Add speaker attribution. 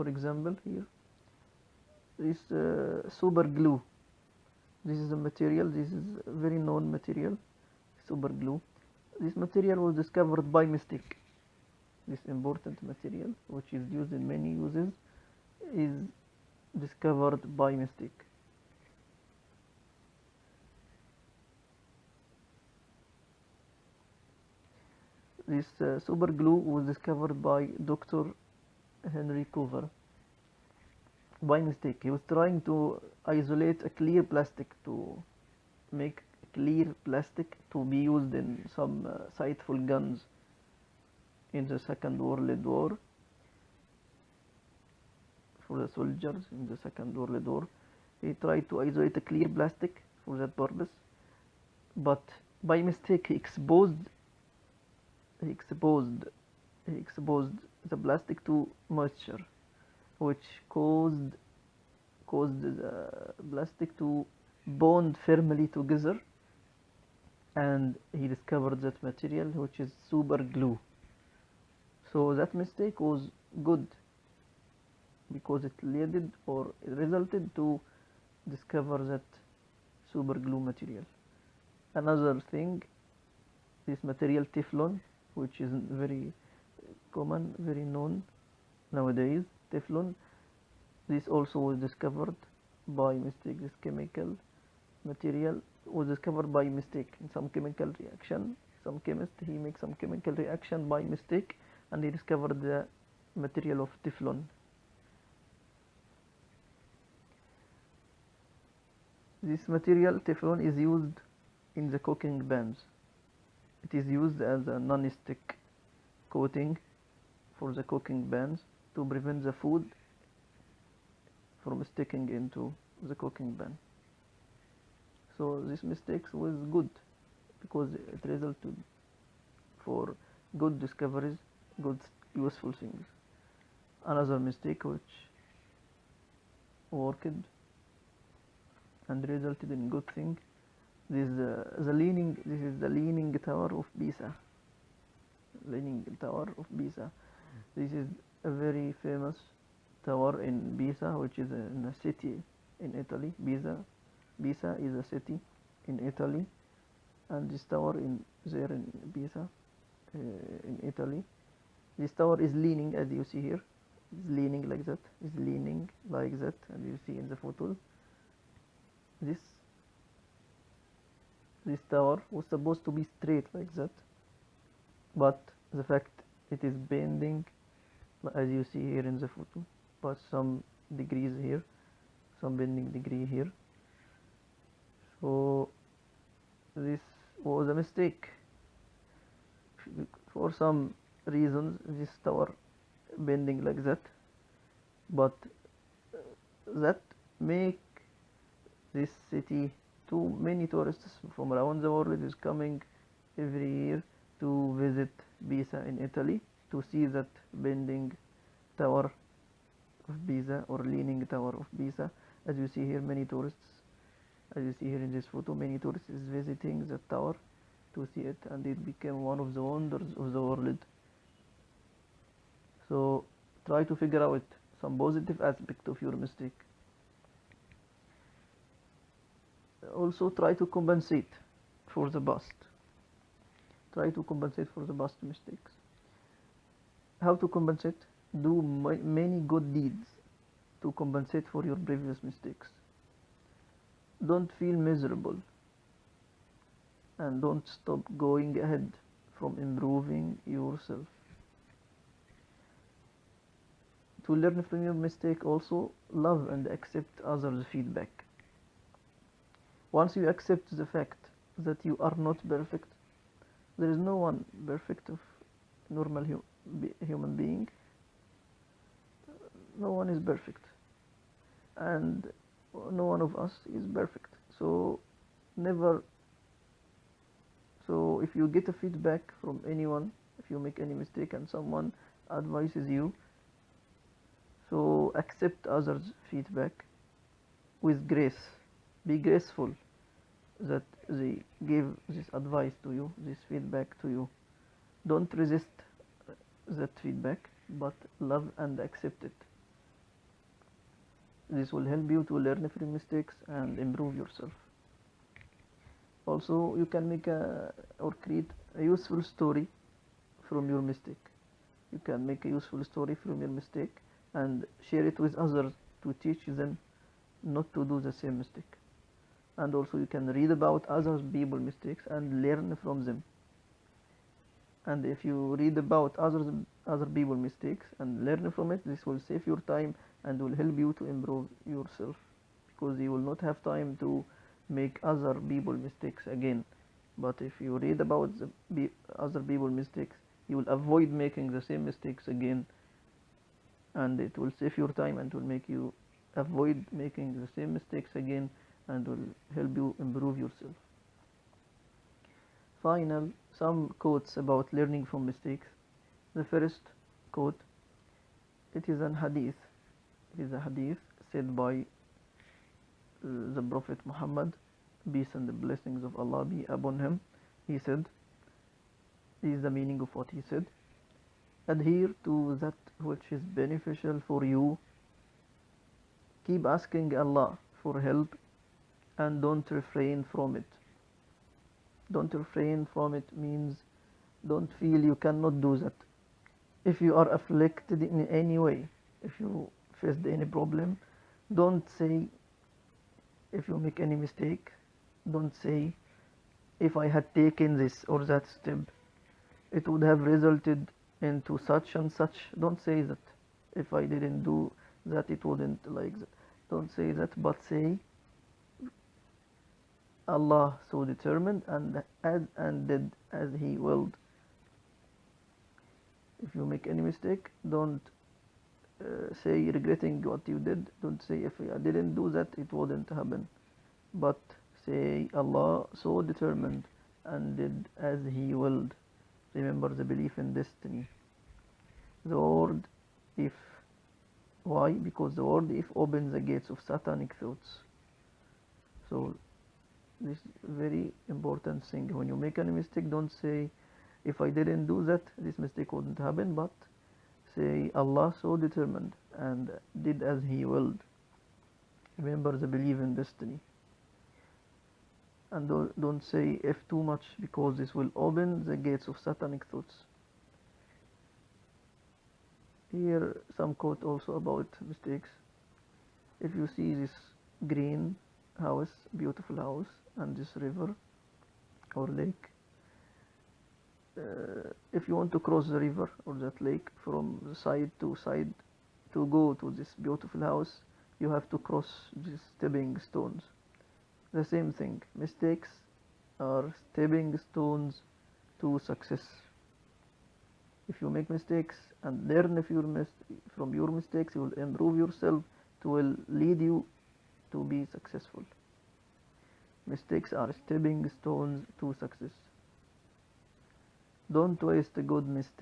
Speaker 1: For example, here this super glue. This is a material. This is a very known material, super glue. This material was discovered by mistake. This important material, which is used in many uses, is discovered by mistake. This super glue was discovered by Dr. Henry Coover by mistake. He was trying to isolate a clear plastic, to make clear plastic to be used in some sightful guns in the Second World War, for the soldiers in the Second World War. He tried to isolate a clear plastic for that purpose, but by mistake he exposed the plastic to moisture, which caused the plastic to bond firmly together, and he discovered that material, which is super glue. So that mistake was good, because it led or it resulted to discover that super glue material. Another thing, this material Teflon, which is very common, very known nowadays, Teflon, this also was discovered by mistake. This chemical material was discovered by mistake in some chemical reaction. Some chemist, he makes some chemical reaction by mistake, and he discovered the material of Teflon. This material Teflon is used in the cooking pans. It is used as a non-stick coating for the cooking pans to prevent the food from sticking into the cooking pan. So this mistake was good, because it resulted for good discoveries, good useful things. Another mistake which worked and resulted in good thing, this is the leaning tower of Pisa. Leaning Tower of Pisa. This is a very famous tower in Pisa, which is in a city in Italy. Pisa is a city in Italy, and this tower in Pisa, in Italy. This tower is leaning, as you see here. It's leaning like that. It's leaning like that, and you see in the photo. This tower was supposed to be straight like that, but the fact it is bending, as you see here in the photo, but some degrees here, some bending degree here. So this was a mistake. For some reasons this tower bending like that, but that make this city, too many tourists from around the world is coming every year to visit Pisa in Italy, to see that bending tower of Pisa, or leaning tower of Pisa. As you see here, many tourists, as you see here in this photo, many tourists is visiting the tower to see it, and it became one of the wonders of the world. So try to figure out some positive aspect of your mistake. Also try to compensate for the past. Try to compensate for the past mistakes. How to compensate? Do many good deeds to compensate for your previous mistakes. Don't feel miserable, and don't stop going ahead from improving yourself. To learn from your mistake, also love and accept others' feedback. Once you accept the fact that you are not perfect, there is no one perfect of normal human being. No one is perfect, and no one of us is perfect. So never. So if you get a feedback from anyone, if you make any mistake and someone advises you, so accept others' feedback with grace. Be graceful that they give this advice to you, this feedback to you. Don't resist that feedback, but love and accept it. this will help you to learn from mistakes and improve yourself. Also, you can make or create a useful story from your mistake. You can make a useful story from your mistake and share it with others to teach them not to do the same mistake. And also you can read about other people's mistakes and learn from them. And if you read about other people's mistakes and learn from it, this will save your time and will help you to improve yourself, because you will not have time to make other people's mistakes again. But if you read about the other people's mistakes, you will avoid making the same mistakes again, and it will save your time and will make you avoid making the same mistakes again and will help you improve yourself. Some quotes about learning from mistakes. The first quote, it is an hadith. It is a hadith said by the Prophet Muhammad, peace and the blessings of Allah be upon him. He said, this is the meaning of what he said: adhere to that which is beneficial for you, keep asking Allah for help, and don't refrain from it. Don't refrain from it means don't feel you cannot do that. If you are afflicted in any way, if you faced any problem, don't say, if you make any mistake, don't say, if I had taken this or that step, it would have resulted into such and such. Don't say that. If I didn't do that, it wouldn't like that. Don't say that, but say, Allah so determined and did as He willed. If you make any mistake, don't say regretting what you did. Don't say, if I didn't do that, it wouldn't happen. But say, Allah so determined and did as He willed. Remember the belief in destiny. The word if. Why? Because the word if opens the gates of satanic thoughts. So this is very important thing. When you make any mistake, don't say, if I didn't do that, this mistake wouldn't happen, but say, Allah so determined and did as He willed. Remember the belief in destiny. And don't say if too much, because this will open the gates of satanic thoughts. Here some quote also about mistakes. If you see this green house, beautiful house, and this river or lake, if you want to cross the river or that lake from side to side to go to this beautiful house, you have to cross these stepping stones. The same thing, mistakes are stepping stones to success. If you make mistakes and learn from your mistakes, you will improve yourself. It will lead you to be successful. Mistakes are stepping stones to success. Don't waste a good mistake.